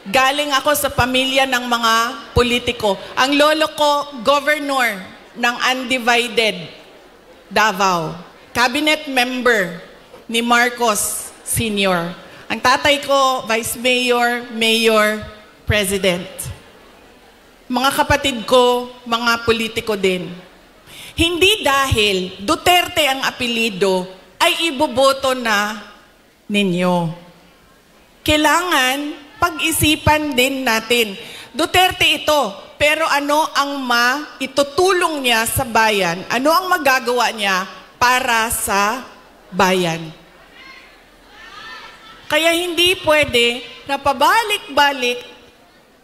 galing ako sa pamilya ng mga politiko. Ang lolo ko, governor ng Undivided Davao. Cabinet member ni Marcos Sr. Ang tatay ko, vice mayor, mayor, president. Mga kapatid ko, mga politiko din. Hindi dahil Duterte ang apelido ay iboboto na ninyo. Kailangan pag-isipan din natin. Duterte ito, pero ano ang maitutulong niya sa bayan? Ano ang magagawa niya para sa bayan? Kaya hindi pwede na pabalik-balik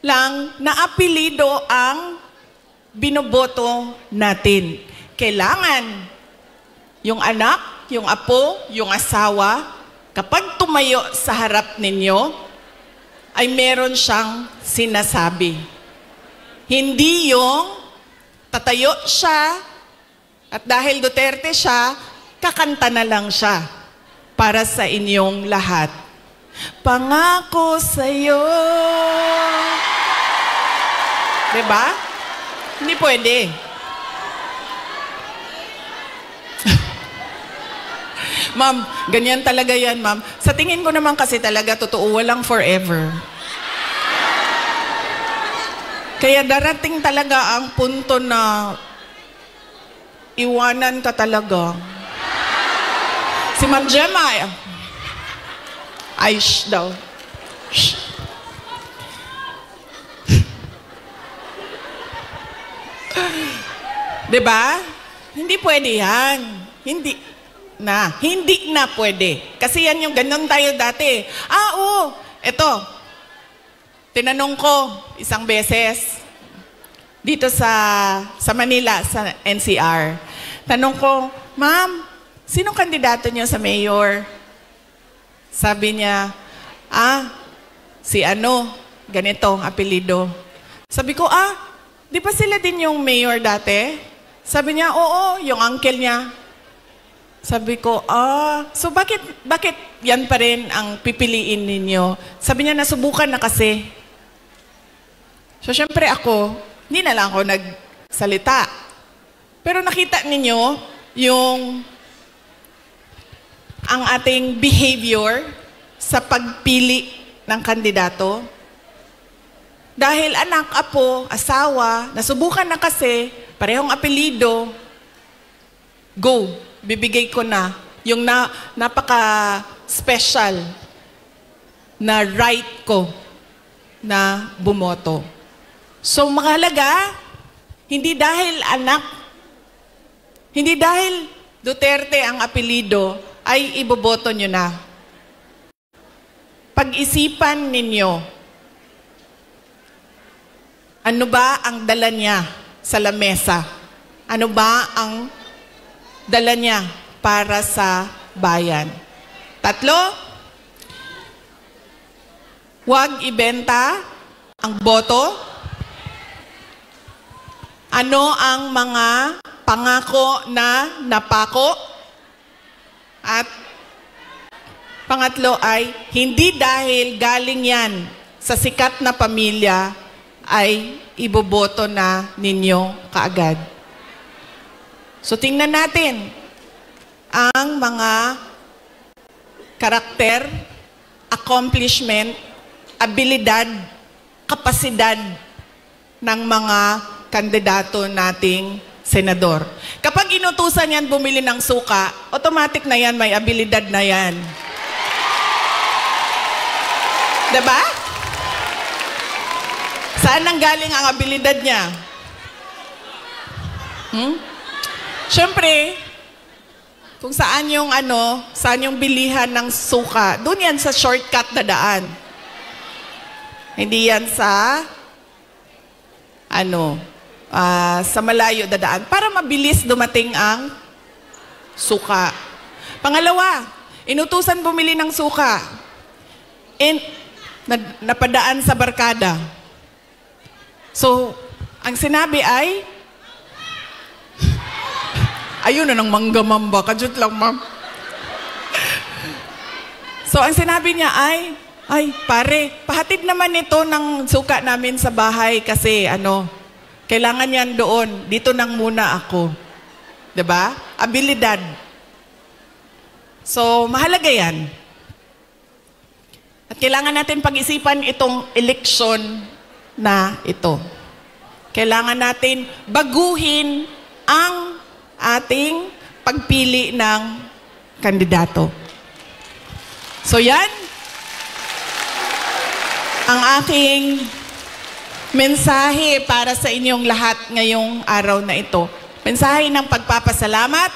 lang na apelido ang binoboto natin. Kailangan yung anak, yung apo, yung asawa, kapag tumayo sa harap ninyo, ay meron siyang sinasabi. Hindi yung tatayo siya at dahil Duterte siya, kakanta na lang siya para sa inyong lahat. Pangako sa'yo. Diba? Hindi pwede. Ma'am, ganyan talaga yan, ma'am. Sa tingin ko naman kasi talaga, totoo, walang forever. Kaya darating talaga ang punto na iwanan ka talaga. Si Ma'am Gemma, ay, shh daw. Shh. Diba? Hindi pwede yan. Hindi na pwede. Kasi yan yung ganun tayo dati. Oo, eto. Tinanong ko isang beses dito sa Manila, sa NCR. Tanong ko, ma'am, sinong kandidato niyo sa mayor? Sabi niya, si ano, ganito, apelido. Sabi ko, di ba sila din yung mayor dati? Sabi niya, oo, yung uncle niya. Sabi ko, so bakit yan pa rin ang pipiliin ninyo? Sabi niya, nasubukan na kasi. So, syempre ako, hindi na lang ako nagsalita. Pero nakita ninyo ang ating behavior sa pagpili ng kandidato. Dahil anak, apo, asawa, nasubukan na kasi, parehong apelido, go, bibigay ko na yung napaka-special na right ko na bumoto. So, mahalaga, hindi dahil anak, hindi dahil Duterte ang apelido, ay iboboto nyo na. Pag-isipan ninyo, ano ba ang dala niya sa lamesa? Ano ba ang dala niya para sa bayan? 3, huwag ibenta ang boto. Ano ang mga pangako na napako? At pangatlo ay, hindi dahil galing yan sa sikat na pamilya, ay iboboto na ninyo kaagad. So tingnan natin ang mga karakter, accomplishment, abilidad, kapasidad ng mga kandidato nating senador. Kapag inutusan yan bumili ng suka, automatic na yan, may abilidad na yan. Diba? Saan nanggaling ang abilidad niya? Siyempre, kung saan yung bilihan ng suka, doon yan sa shortcut na daan. Hindi yan sa sa malayo na daan para mabilis dumating ang suka. Pangalawa, inutusan bumili ng suka. Napadaan sa barkada. So, ang sinabi ay, ayun na ng manggamamba. Kajut lang, ma'am. So, ang sinabi niya ay, Ay, pare, pahatid naman ito ng suka namin sa bahay kasi kailangan yan doon. Dito nang muna ako. 'Di ba? Abilidad. So, mahalaga yan. At kailangan natin pag-isipan itong eleksyon na ito. Kailangan natin baguhin ang ating pagpili ng kandidato. So yan, ang aking mensahe para sa inyong lahat ngayong araw na ito. Mensahe ng pagpapasalamat,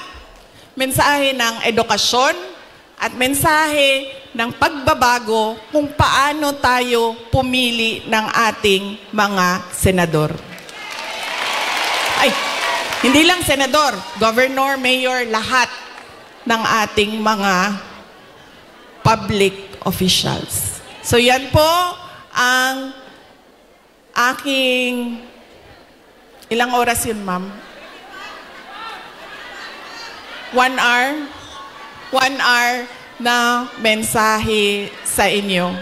mensahe ng edukasyon, at mensahe ng pagbabago kung paano tayo pumili ng ating mga senador. Ay, hindi lang senador, governor, mayor, lahat ng ating mga public officials. So yan po ang aking... Ilang oras yun, ma'am? 1 hour? 1 hour na mensahe sa inyo.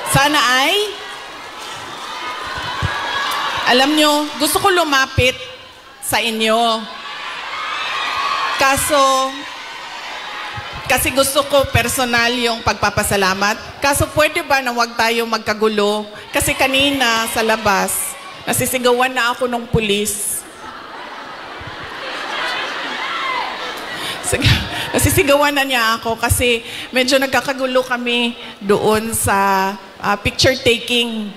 Sana ay... Alam nyo, gusto ko lumapit sa inyo. Kasi gusto ko personal yung pagpapasalamat. Kaso pwede ba na wag tayo magkagulo? Kasi kanina sa labas, nasisigawan na ako ng pulis. Nasisigawan na niya ako kasi medyo nagkakagulo kami doon sa picture taking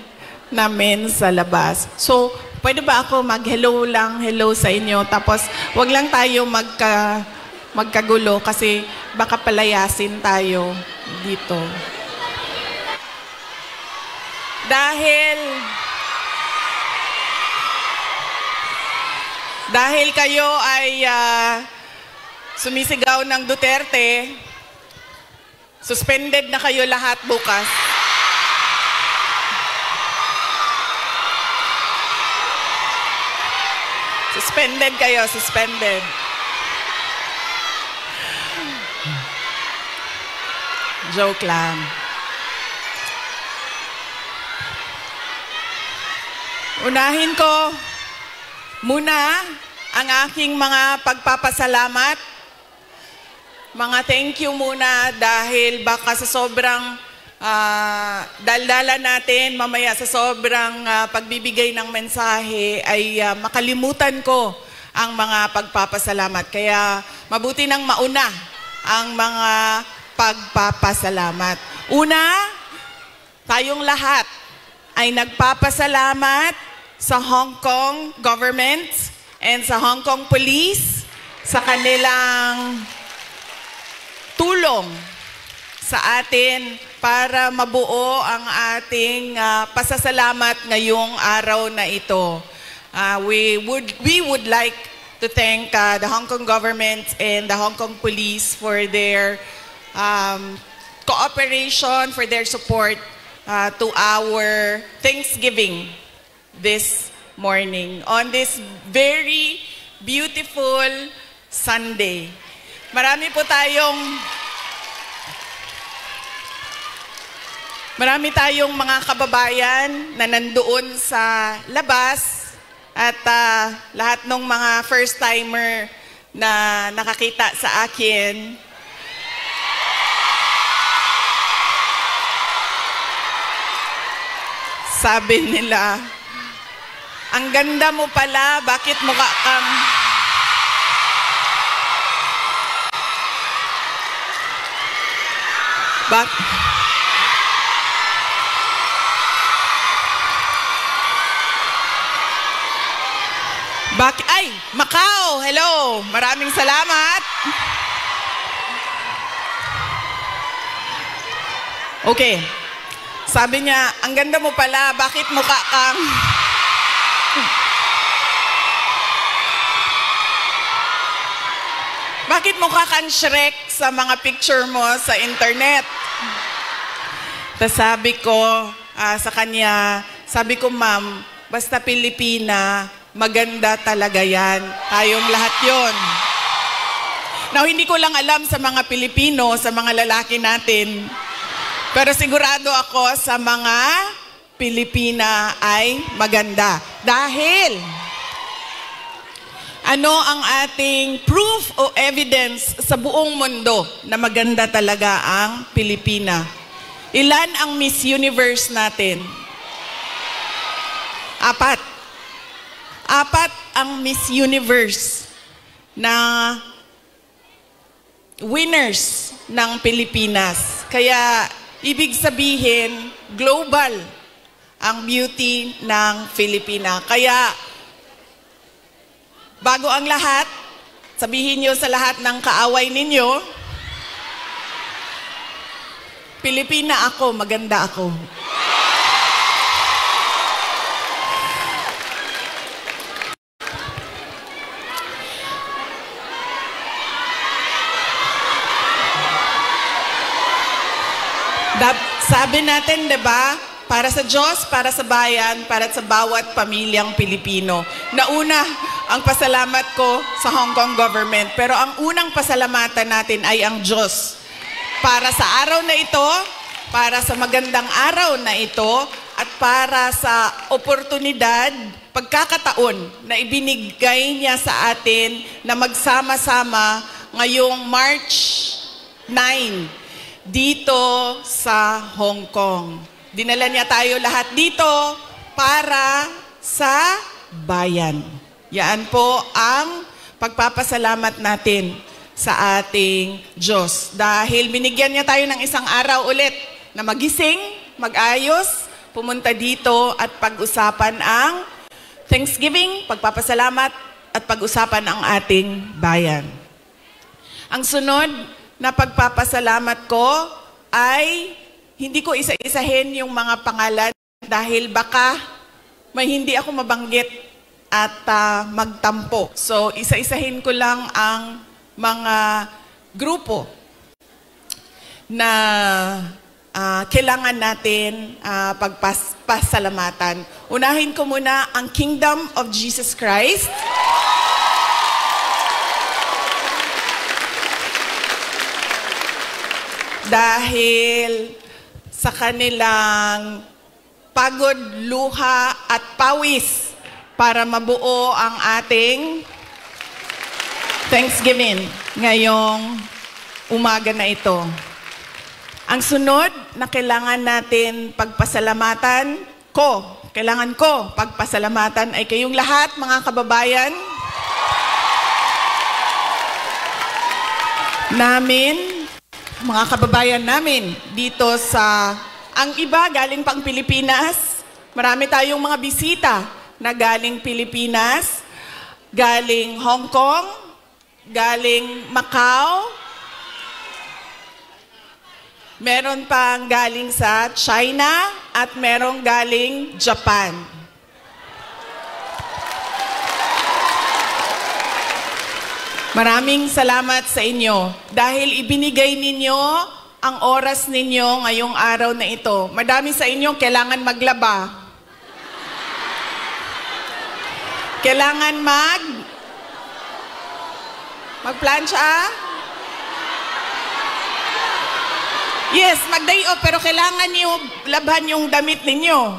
namin sa labas. So, pwede ba ako mag-hello lang, hello sa inyo? Tapos, wag lang tayo magkagulo kasi baka palayasin tayo dito. Dahil kayo ay sumisigaw ng Duterte, suspended na kayo lahat bukas. Suspended kayo, suspended. Joke lang. Unahin ko muna ang aking mga pagpapasalamat. Mga thank you muna dahil baka sa sobrang daldala natin, mamaya sa sobrang pagbibigay ng mensahe ay makalimutan ko ang mga pagpapasalamat. Kaya mabuti nang mauna ang mga pagpapasalamat. Una, tayong lahat ay nagpapasalamat sa Hong Kong government and sa Hong Kong police sa kanilang tulong sa atin para mabuo ang ating pasasalamat ngayong araw na ito. We would like to thank the Hong Kong government and the Hong Kong police for their cooperation, for their support to our Thanksgiving this morning on this very beautiful Sunday. Marami tayong mga kababayan na nandoon sa labas at lahat ng mga first-timer na nakakita sa akin. Sabi nila, ang ganda mo pala, bakit mukha kang... Ay, Macau, hello. Maraming salamat. Okay. Sabi niya, ang ganda mo pala, bakit mukha kang... Bakit mukha kang Shrek sa mga picture mo sa internet? Tapos sabi ko sa kanya, sabi ko, ma'am, basta Pilipina, maganda talaga yan. Tayong lahat yon. Now, hindi ko lang alam sa mga Pilipino, sa mga lalaki natin, Pero sigurado ako sa mga Pilipina ay maganda. Dahil ano ang ating proof o evidence sa buong mundo na maganda talaga ang Pilipina? Ilan ang Miss Universe natin? 4. 4 ang Miss Universe na winners ng Pilipinas. Kaya ibig sabihin, global ang beauty ng Pilipina. Kaya bago ang lahat, sabihin niyo sa lahat ng kaaway ninyo, Pilipina ako, maganda ako. Sabi natin, 'di ba? Para sa Diyos, para sa bayan, para sa bawat pamilyang Pilipino. Nauna ang pasalamat ko sa Hong Kong government, pero ang unang pasalamatan natin ay ang Diyos. Para sa araw na ito, para sa magandang araw na ito, at para sa oportunidad, pagkakataon na ibinigay niya sa atin na magsama-sama ngayong March 9 dito sa Hong Kong. Dinala niya tayo lahat dito para sa bayan. Yan po ang pagpapasalamat natin sa ating Diyos. Dahil binigyan niya tayo ng isang araw ulit na magising, mag-ayos, pumunta dito at pag-usapan ang Thanksgiving, pagpapasalamat at pag-usapan ang ating bayan. Ang sunod na pagpapasalamat ko ay hindi ko isa-isahin yung mga pangalan dahil baka may hindi ako mabanggit at magtampo. So, isa-isahin ko lang ang mga grupo na kailangan natin pagpasalamatan. Unahin ko muna ang Kingdom of Jesus Christ. Dahil sa kanilang pagod, luha at pawis para mabuo ang ating Thanksgiving ngayong umaga na ito. Ang sunod na kailangan natin pagpasalamatan kailangan ko pagpasalamatan ay kayong lahat, mga kababayan namin, mga kababayan namin dito sa, ang iba galing pang Pilipinas, marami tayong mga bisita na galing Pilipinas, galing Hong Kong, galing Macau, meron pang galing sa China, at merong galing Japan. Maraming salamat sa inyo dahil ibinigay ninyo ang oras ninyo ngayong araw na ito. Madami sa inyo kailangan maglaba. Kailangan magplansya. Yes, mag-day off, pero kailangan niyo labhan yung damit ninyo.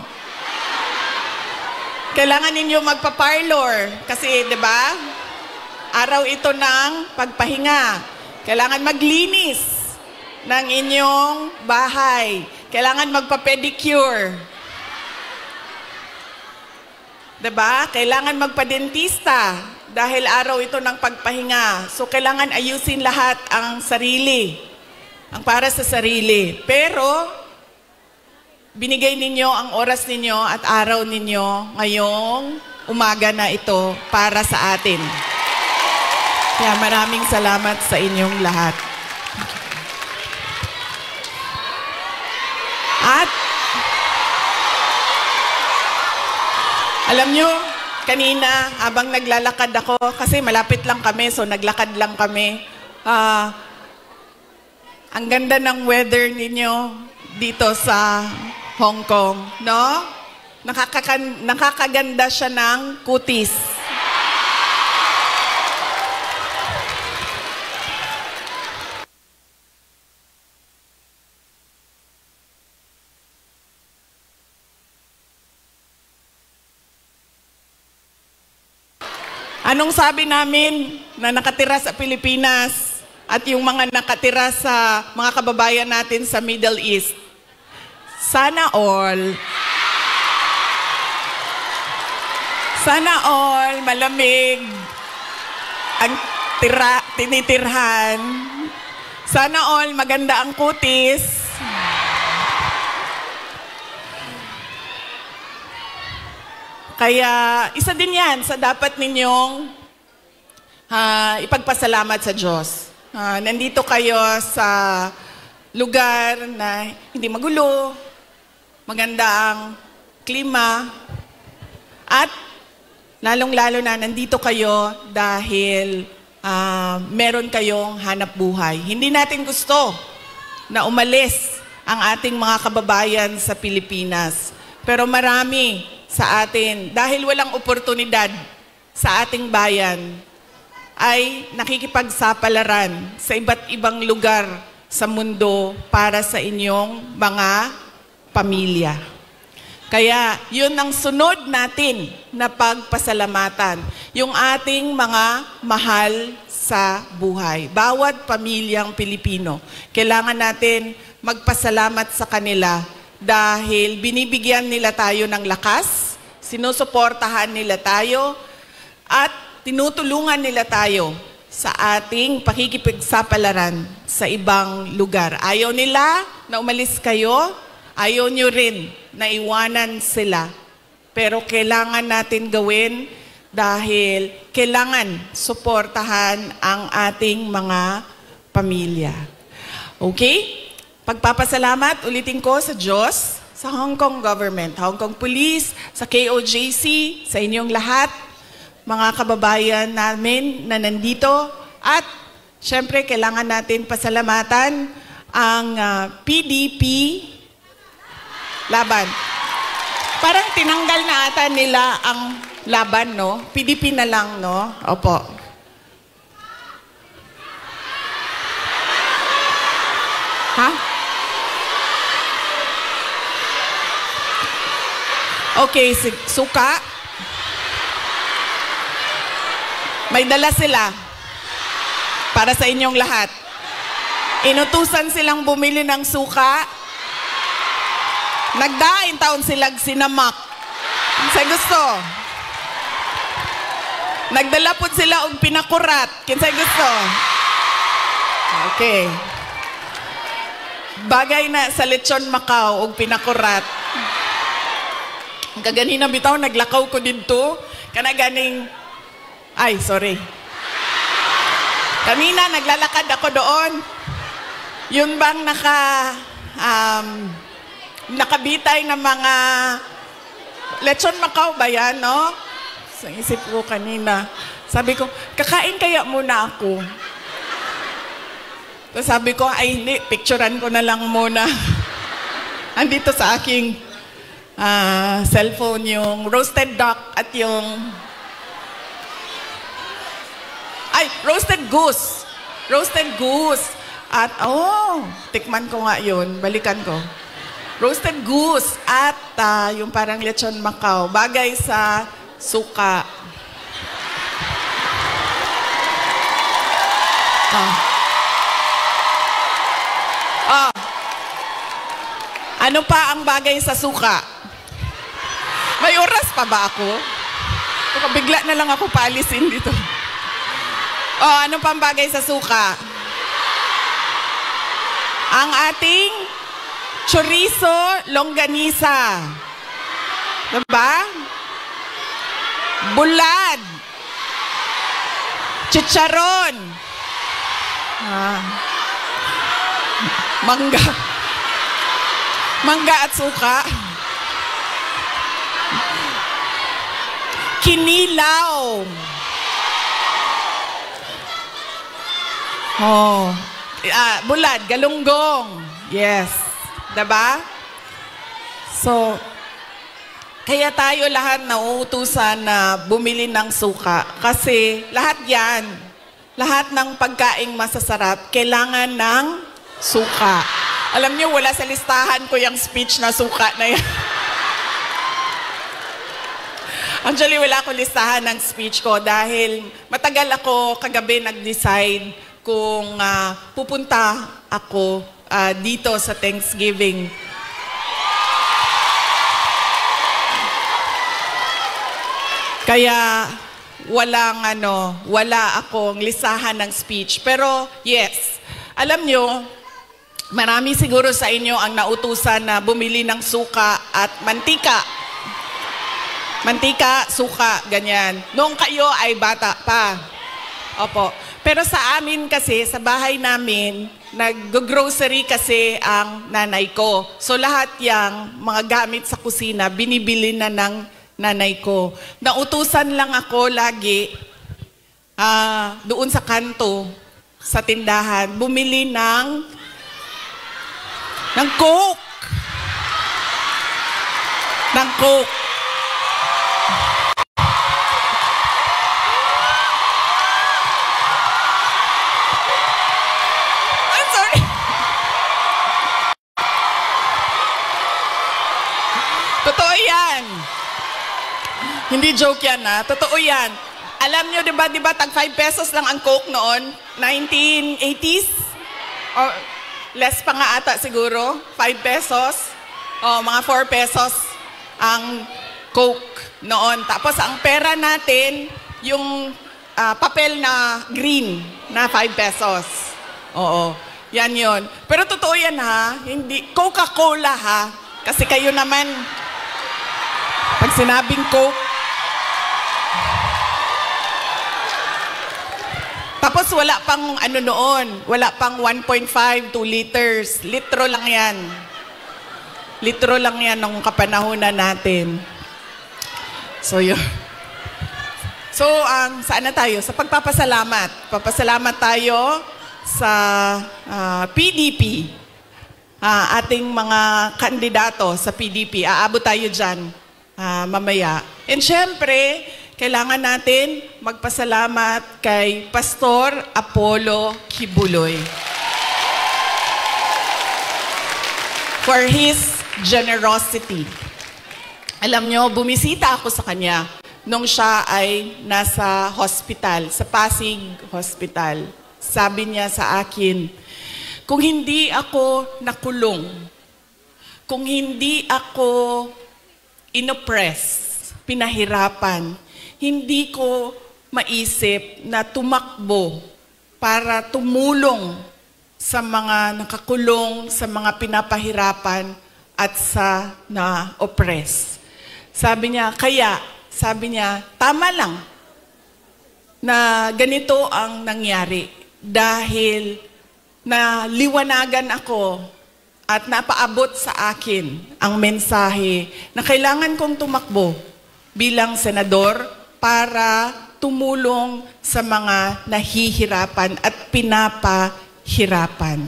Kailangan ninyo magpa-parlor kasi, 'di ba? Araw ito ng pagpahinga. Kailangan maglinis ng inyong bahay. Kailangan magpa-pedicure. Diba? Kailangan magpa-dentista dahil araw ito ng pagpahinga. So, kailangan ayusin lahat ang sarili. Ang para sa sarili. Pero, binigay ninyo ang oras ninyo at araw ninyo ngayong umaga na ito para sa atin. Kaya maraming salamat sa inyong lahat. At alam nyo, kanina habang naglalakad ako, kasi malapit lang kami, so naglakad lang kami. Ang ganda ng weather ninyo dito sa Hong Kong, no? Nakakaganda siya ng kutis. Anong sabi namin na nakatira sa Pilipinas at yung mga nakatira sa mga kababayan natin sa Middle East? Sana all. Sana all malamig ang tinitirhan. Sana all maganda ang kutis. Kaya isa din yan sa dapat ninyong ipagpasalamat sa Diyos. Nandito kayo sa lugar na hindi magulo, maganda ang klima, at lalong-lalo na nandito kayo dahil meron kayong hanap buhay. Hindi natin gusto na umalis ang ating mga kababayan sa Pilipinas. Pero marami sa atin, dahil walang oportunidad sa ating bayan, ay nakikipagsapalaran sa iba't ibang lugar sa mundo para sa inyong mga pamilya. Kaya yun ang sunod natin na pagpasalamatan, yung ating mga mahal sa buhay. Bawat pamilyang Pilipino, kailangan natin magpasalamat sa kanila dahil binibigyan nila tayo ng lakas, sinusuportahan nila tayo, at tinutulungan nila tayo sa ating pakikipagsapalaran sa ibang lugar. Ayaw nila na umalis kayo, ayaw nyo rin na iwanan sila. Pero kailangan natin gawin dahil kailangan suportahan ang ating mga pamilya. Okay? Pagpapasalamat ulitin ko sa Diyos, sa Hong Kong government, Hong Kong Police, sa KOJC, sa inyong lahat, mga kababayan namin na nandito, at syempre kailangan natin pasalamatan ang PDP Laban. Parang tinanggal na ata nila ang laban, no? PDP na lang, no? Opo. Ha? Okay, suka. May dala sila para sa inyong lahat. Inutusan silang bumili ng suka. Nagdain taon silang sinamak. Sa gusto. Nagdala po sila og pinakurat. Kinsay gusto. Okay. Bagay na sa lechon Macau og pinakurat. Kaganina bitaw naglakaw ko dito. Kana ganing ay, sorry. Kanina naglalakad ako doon. Yun bang nakabitay ng mga lechon Macau ba yan, no? Sa isip ko kanina. Sabi ko, kakain kaya muna ako. So sabi ko, ay hindi, picturean ko na lang muna. Andito sa aking cellphone yung roasted duck at yung roasted goose. Roasted goose. At, tikman ko nga yun. Balikan ko. Roasted goose at yung parang lechon Macau. Bagay sa suka. Ano pa ang bagay sa suka? May oras pa ba ako? Bigla na lang ako paalisin dito. Ano pa ang bagay sa suka? Ang ating chorizo longganisa. Diba? Bulad. Chicharon. Mangga. Mangga at suka. Kinilaw. Bulad, galunggong. Yes. Diba? So, kaya tayo lahat nauutusan na bumili ng suka. Kasi lahat yan, lahat ng pagkaing masasarap, kailangan ng suka. Alam niyo, wala sa listahan ko yung speech na suka na yan. Actually, wala akong listahan ng speech ko dahil matagal ako kagabi nag-decide kung pupunta ako dito sa Thanksgiving. Kaya wala akong listahan ng speech. Pero yes, alam nyo, marami siguro sa inyo ang nautusan na bumili ng suka at mantika. Mantika, suka, ganyan. Noong kayo ay bata pa. Opo. Pero sa amin kasi, sa bahay namin, nag-grocery kasi ang nanay ko. So lahat yang mga gamit sa kusina, binibili na ng nanay ko. Nautusan lang ako lagi doon sa kanto, sa tindahan, bumili ng Coke. Ng Coke. I'm sorry. Totoo yan. Hindi joke yan totoo yan. Alam nyo, di ba tag 5 pesos lang ang Coke noon? 1980s? Or less pa nga ata siguro? 5 pesos? O, mga 4 pesos ang Coke noon. Tapos ang pera natin, yung papel na green na 5 pesos. Oo, yan yon. Pero totoo yan hindi, Coca-Cola Kasi kayo naman, pag sinabing Coke, tapos wala pang noon, wala pang 1.5, 2 liters. Litro lang yan. Litro lang yan nung kapanahonan natin. So yun. So, saan na tayo? Sa pagpapasalamat. Papasalamat tayo sa PDP. Ating mga kandidato sa PDP. Aabot tayo dyan mamaya. And syempre, kailangan natin magpasalamat kay Pastor Apollo Kibuloy for his generosity. Alam nyo, bumisita ako sa kanya nung siya ay nasa hospital, sa Pasig Hospital. Sabi niya sa akin, kung hindi ako nakulong, kung hindi ako inoppress, pinahirapan, hindi ko maisip na tumakbo para tumulong sa mga nakakulong, sa mga pinapahirapan at sa na-oppress. Sabi niya, tama lang na ganito ang nangyari dahil naliwanagan ako at napaabot sa akin ang mensahe na kailangan kong tumakbo bilang senador para tumulong sa mga nahihirapan at pinapahirapan.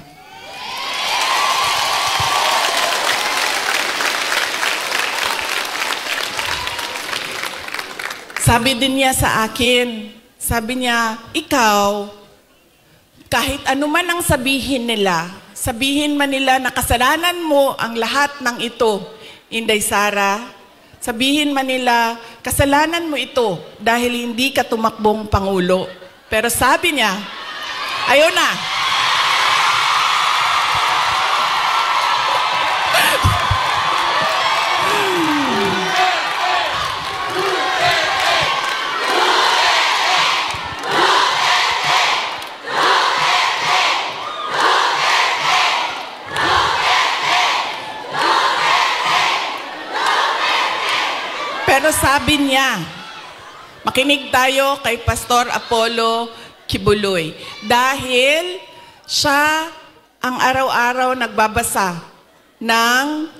Sabi din niya sa akin, sabi niya, ikaw, kahit anuman ang sabihin man nila na kasalanan mo ang lahat ng ito, Inday Sara, sabihin man nila, kasalanan mo ito dahil hindi ka tumakbong Pangulo. Pero sabi niya, ayaw na. Pero sabi niya, makinig tayo kay Pastor Apollo Kibuloy. Dahil siya ang araw-araw nagbabasa ng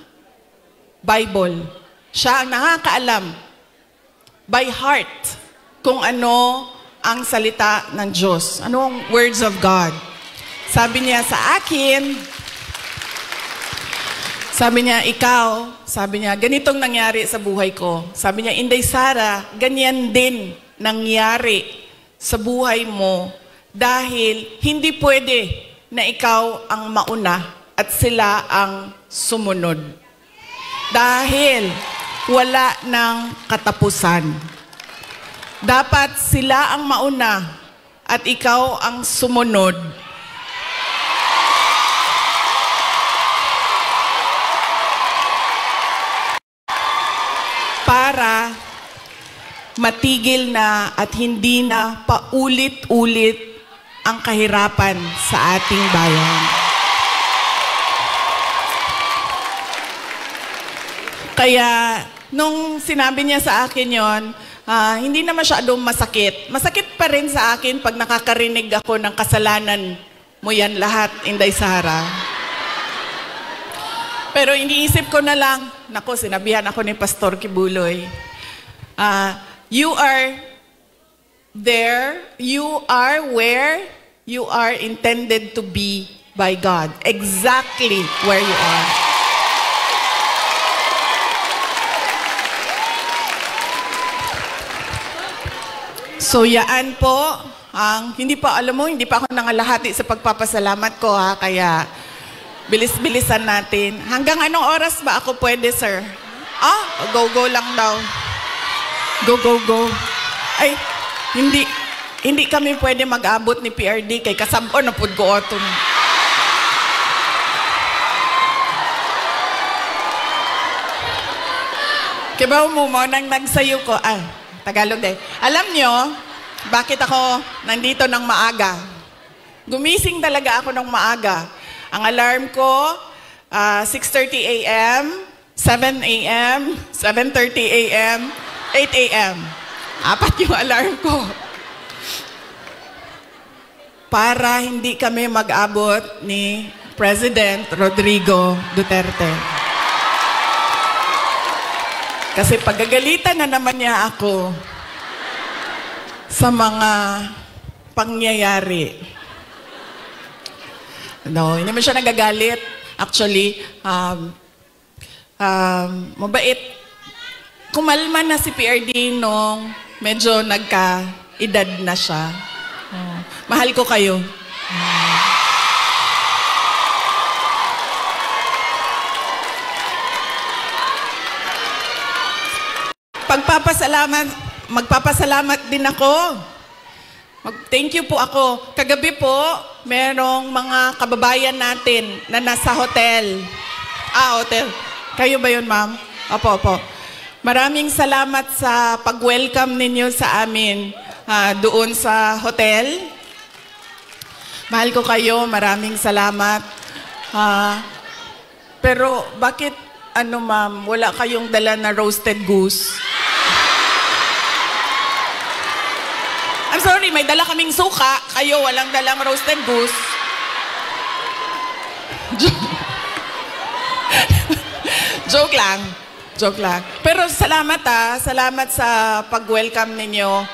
Bible. Siya ang nakakaalam by heart kung ano ang salita ng Diyos. Anong words of God. Sabi niya sa akin, sabi niya, ganitong nangyari sa buhay ko. Sabi niya, Inday Sara, ganyan din nangyari sa buhay mo dahil hindi pwede na ikaw ang mauna at sila ang sumunod. Dahil wala ng katapusan. Dapat sila ang mauna at ikaw ang sumunod. Para matigil na at hindi na paulit-ulit ang kahirapan sa ating bayan. Kaya nung sinabi niya sa akin yon, hindi na masyadong masakit. Masakit pa rin sa akin pag nakakarinig ako ng kasalanan mo yan lahat, Inday Sara. Pero iniisip ko na lang, naku, sinabihan ako ni Pastor Kibuloy, you are there, you are where you are intended to be by God. Exactly where you are. So yaan po, hindi pa, alam mo, hindi pa ako nangalahati sa pagpapasalamat ko kaya bilis-bilisan natin. Hanggang anong oras ba ako pwede, sir? Go lang daw. Go. Ay, hindi kami pwede mag-abot ni PRD kay kasabon na pud ko oton. Kibaw mo nang nagsayo ko. Tagalog din. Alam nyo, bakit ako nandito ng maaga? Gumising talaga ako ng maaga. Ang alarm ko, 6:30 a.m., 7 a.m., 7:30 a.m., 8 a.m. 4 yung alarm ko. Para hindi kami mag-abot ni President Rodrigo Duterte. Kasi pagagalitan na naman niya ako sa mga pangyayari. No, hindi naman siya nagagalit. Actually, mabait. Kumalma na si PRD nung medyo nagka-edad na siya. Mahal ko kayo. Magpapasalamat din ako. Thank you po ako. Kagabi po, merong mga kababayan natin na nasa hotel. Hotel. Kayo ba yun, ma'am? Opo. Maraming salamat sa pag-welcome ninyo sa amin doon sa hotel. Mahal ko kayo. Maraming salamat. Pero bakit, ma'am, wala kayong dala na roasted goose? I'm sorry, may dala kaming suka. Kayo, walang dalang roasted goose. Joke lang. Pero salamat Salamat sa pag-welcome ninyo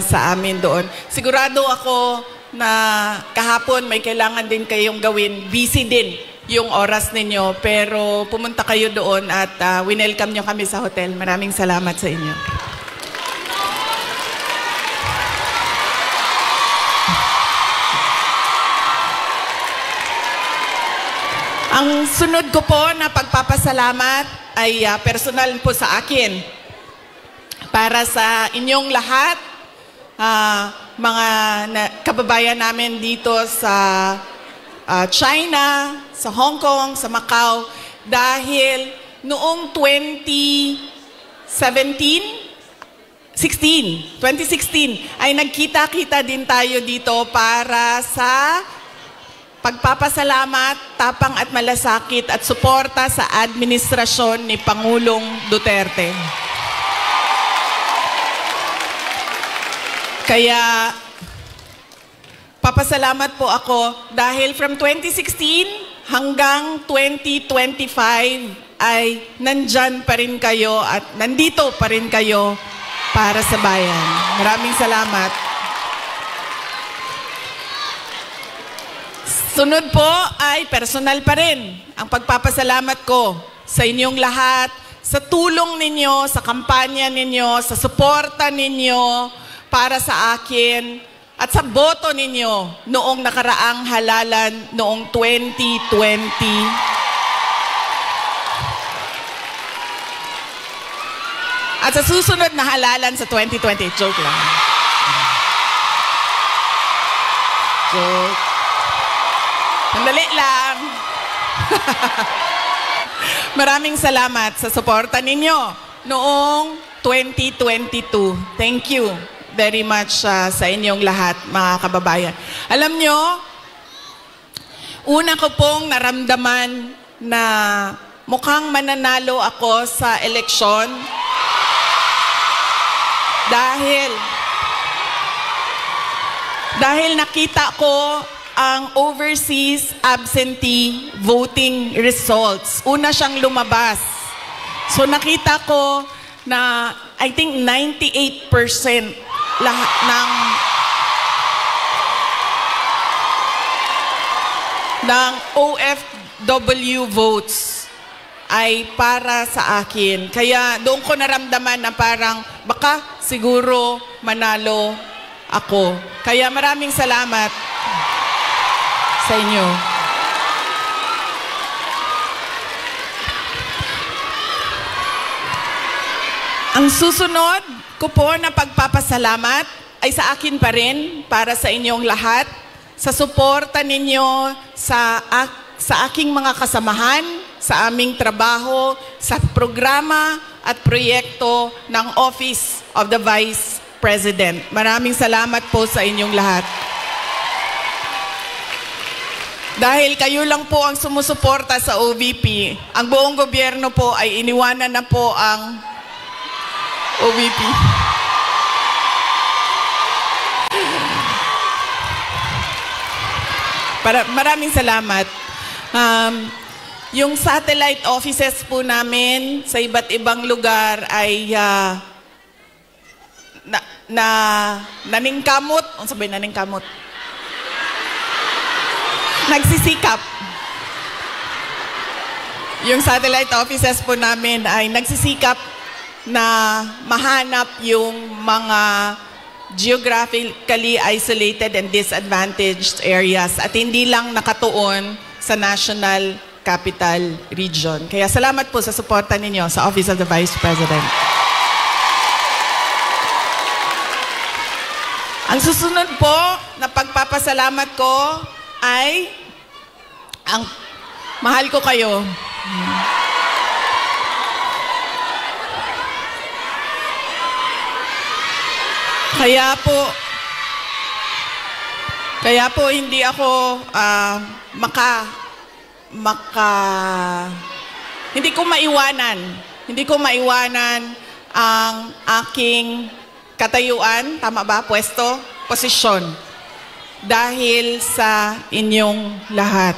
sa amin doon. Sigurado ako na kahapon may kailangan din kayong gawin. Busy din yung oras ninyo. Pero pumunta kayo doon at winelcome nyo kami sa hotel. Maraming salamat sa inyo. Ang sunod ko po na pagpapasalamat ay personal po sa akin. Para sa inyong lahat, mga kababayan namin dito sa China, sa Hong Kong, sa Macau, dahil noong 2016 ay nagkita-kita din tayo dito para sa pagpapasalamat, tapang at malasakit at suporta sa administrasyon ni Pangulong Duterte. Kaya papasalamat po ako dahil from 2016 hanggang 2025 ay nandyan pa rin kayo at nandito pa rin kayo para sa bayan. Maraming salamat. Sunod po ay personal pa rin ang pagpapasalamat ko sa inyong lahat, sa tulong ninyo, sa kampanya ninyo, sa suporta ninyo para sa akin at sa boto ninyo noong nakaraang halalan noong 2020. At sa susunod na halalan sa 2020, joke lang. Joke. Sandali lang. Maraming salamat sa suporta ninyo noong 2022. Thank you very much sa inyong lahat, mga kababayan. Alam nyo, una ko pong naramdaman na mukhang mananalo ako sa eleksyon dahil nakita ko ang overseas absentee voting results. Una siyang lumabas. So nakita ko na I think 98% lahat ng OFW votes ay para sa akin. Kaya doon ko naramdaman na parang baka siguro manalo ako. Kaya maraming salamat sa inyo. Ang susunod ko po na pagpapasalamat ay sa akin pa rin, para sa inyong lahat, sa suporta ninyo sa aking mga kasamahan, sa aming trabaho, sa programa at proyekto ng Office of the Vice President. Maraming salamat po sa inyong lahat. Dahil kayo lang po ang sumusuporta sa OVP, ang buong gobyerno po ay iniwanan na po ang OVP. Maraming salamat. Yung satellite offices po namin sa iba't ibang lugar ay naningkamot. Ano sabihin naningkamot? Nagsisikap. Yung satellite offices po namin ay nagsisikap na mahanap yung mga geographically isolated and disadvantaged areas at hindi lang nakatuon sa National Capital Region. Kaya salamat po sa suporta ninyo sa Office of the Vice President. Ang susunod po na pagpapasalamat ko ay ang mahal ko kayo. Kaya po hindi ako hindi ko maiwanan ang aking katayuan, tama ba? Pwesto, posisyon, dahil sa inyong lahat.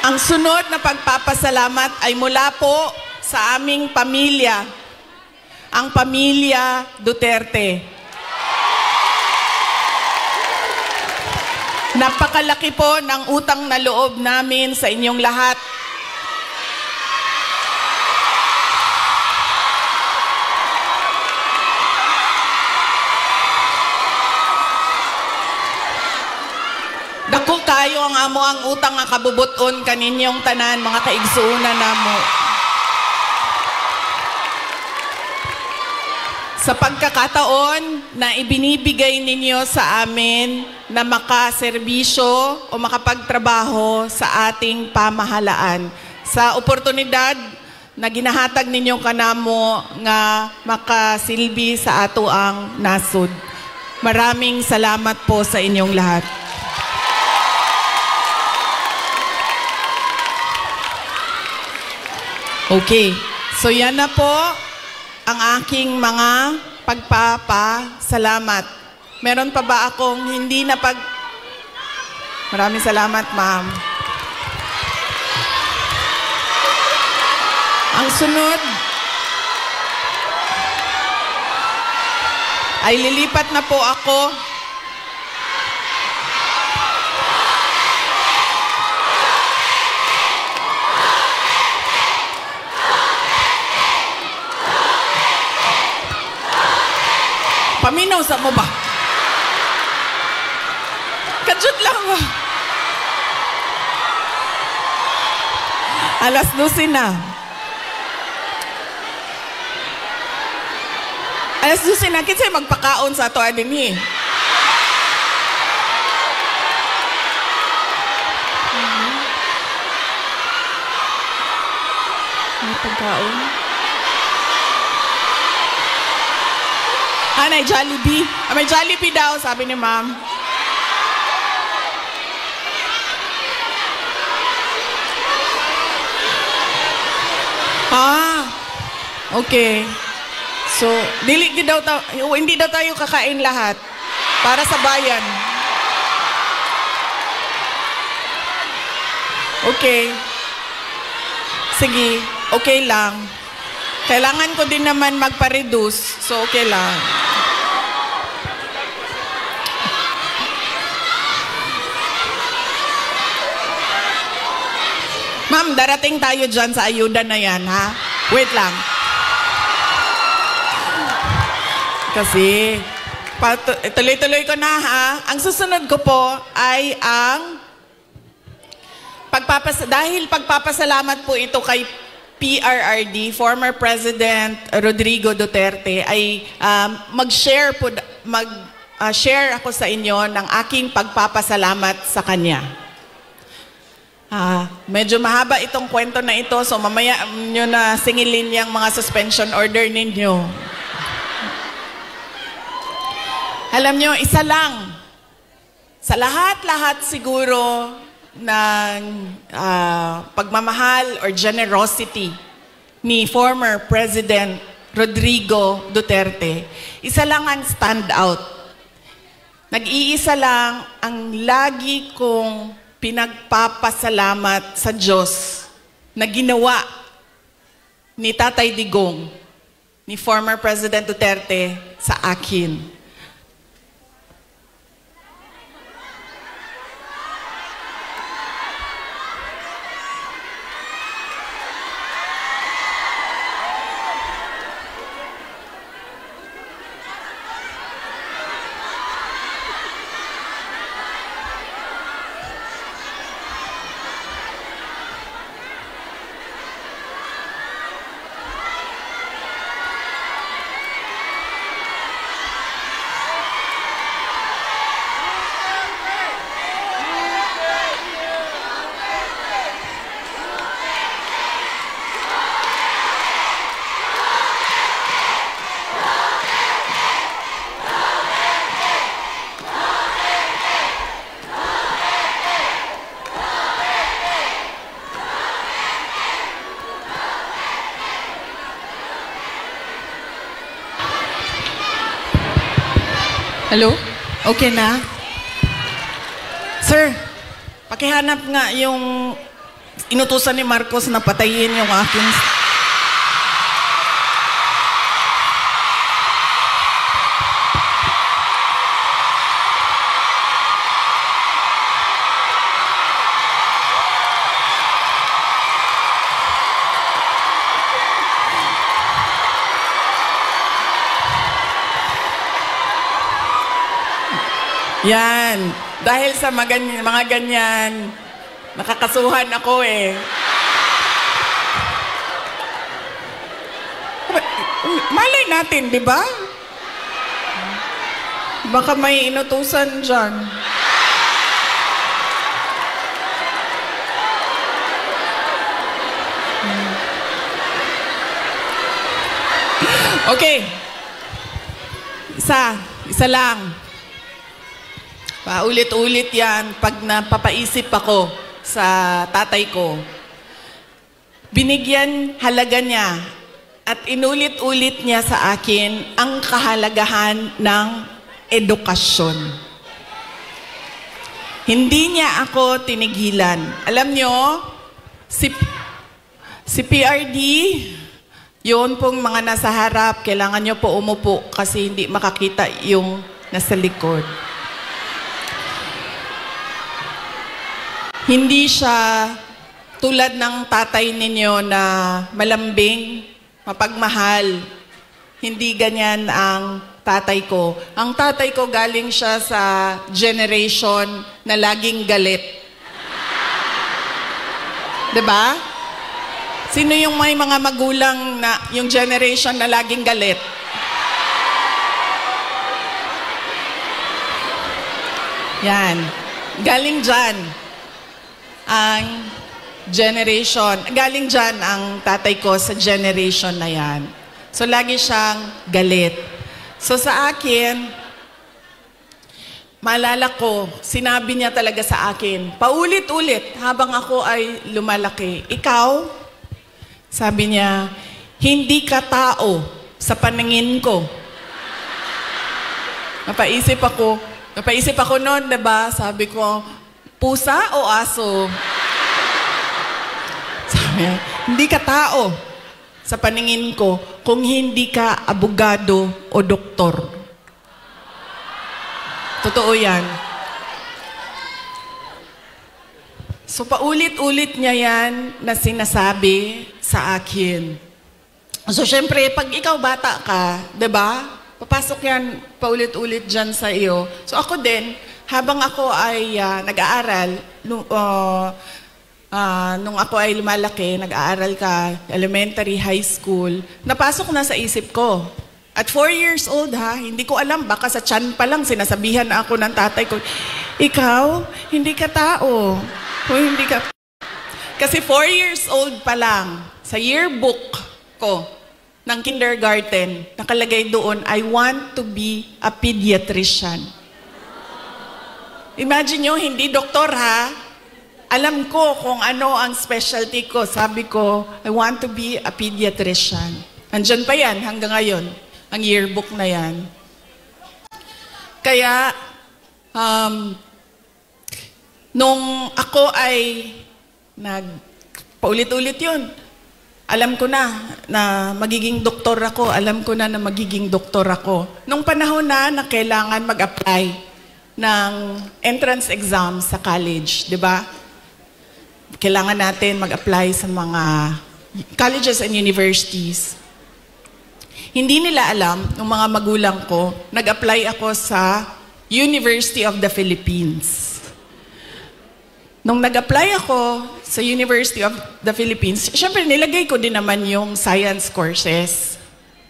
Ang sunod na pagpapasalamat ay mula po sa aming pamilya, ang pamilya Duterte. Napakalaki po ng utang na loob namin sa inyong lahat. Dako kayo ang amo ang utang nga kabubuton kaninyong tanan, mga kaigsuunan namo. Sa pagkakataon na ibinibigay ninyo sa amin na makaserbisyo o makapagtrabaho sa ating pamahalaan. Sa oportunidad na ginahatag ninyong kanamo nga makasilbi sa ato ang nasud. Maraming salamat po sa inyong lahat. Okay, so yan na po ang aking mga pagpapasalamat. Meron pa ba akong hindi na Maraming salamat, ma'am. Ang sunod ay lilipat na po ako paminaw sa mo ba? Kadyot lang ba? Alas 12 na. Alas 12 na. Kinsay magpakaon sa ato adin eh. May pagkaon. May Jollibee. May Jollibee daw, sabi ni ma'am. Okay. So, hindi daw tayo kakain lahat para sa bayan. Okay. Sige, okay lang. Kailangan ko din naman magpa-reduce, so okay lang. Ma'am, darating tayo dyan sa ayuda na yan, ha? Wait lang. Kasi, tuloy-tuloy ko na, ha? Ang susunod ko po ay ang dahil pagpapasalamat po ito kay PRRD, former President Rodrigo Duterte, ay mag-share ako sa inyo ng aking pagpapasalamat sa kanya. Medyo mahaba itong kwento na ito, so mamaya nyo na singilin yung mga suspension order ninyo. Alam nyo, isa lang. Sa lahat-lahat siguro ng pagmamahal or generosity ni former President Rodrigo Duterte, isa lang ang stand out. Nag-iisa lang ang lagi kong pinagpapasalamat sa Diyos na ginawa ni Tatay Digong, ni former President Duterte sa akin. Hello? Okay na? Sir, pakihanap nga yung inutusan ni Marcos na patayin yung aking... Yan. Dahil sa mga ganyan, nakakasuhan ako eh. Malay natin, di ba? Baka may inutusan dyan. Okay. Isa lang. Paulit-ulit yan pag napapaisip ako sa tatay ko. Binigyan halaga niya at inulit-ulit niya sa akin ang kahalagahan ng edukasyon. Hindi niya ako tinigilan. Alam nyo, si PRD, yun pong mga nasa harap, kailangan nyo po umupo kasi hindi makakita yung nasa likod. Hindi siya tulad ng tatay ninyo na malambing, mapagmahal. Hindi ganyan ang tatay ko. Ang tatay ko galing siya sa generation na laging galit. 'Di ba? Sino yung may mga magulang na yung generation na laging galit? Yan. Galing dyan ang generation. Galing dyan ang tatay ko sa generation na yan. So, lagi siyang galit. So, sa akin, maalala ko, sinabi niya talaga sa akin, paulit-ulit habang ako ay lumalaki. Ikaw, sabi niya, hindi ka tao sa paningin ko. Napaisip ako noon, diba? Sabi ko, pusa o aso? Sabi niya, hindi ka tao sa paningin ko kung hindi ka abogado o doktor. Totoo yan. So, paulit-ulit niya yan na sinasabi sa akin. So, syempre, pag ikaw bata ka, diba? Papasok yan paulit-ulit dyan sa iyo. So, ako din, habang ako ay nag-aaral, nung ako ay lumalaki, nag-aaral ka, elementary, high school, napasok na sa isip ko. At 4 years old hindi ko alam, baka sa tiyan pa lang sinasabihan ako ng tatay ko, ikaw, hindi ka tao. Hindi ka... Kasi 4 years old pa lang, sa yearbook ko ng kindergarten, nakalagay doon, I want to be a pediatrician. Imagine nyo, hindi doktor Alam ko kung ano ang specialty ko. Sabi ko, I want to be a pediatrician. Andyan pa yan hanggang ngayon. Ang yearbook na yan. Kaya, nung ako ay paulit-ulit yun, alam ko na magiging doktor ako. Alam ko na magiging doktor ako. Nung panahon na kailangan mag-apply ng entrance exam sa college, di ba? Kailangan natin mag-apply sa mga colleges and universities. Hindi nila alam, ng mga magulang ko, nag-apply ako sa University of the Philippines. Nung nag-apply ako sa University of the Philippines, syempre nilagay ko din naman yung science courses.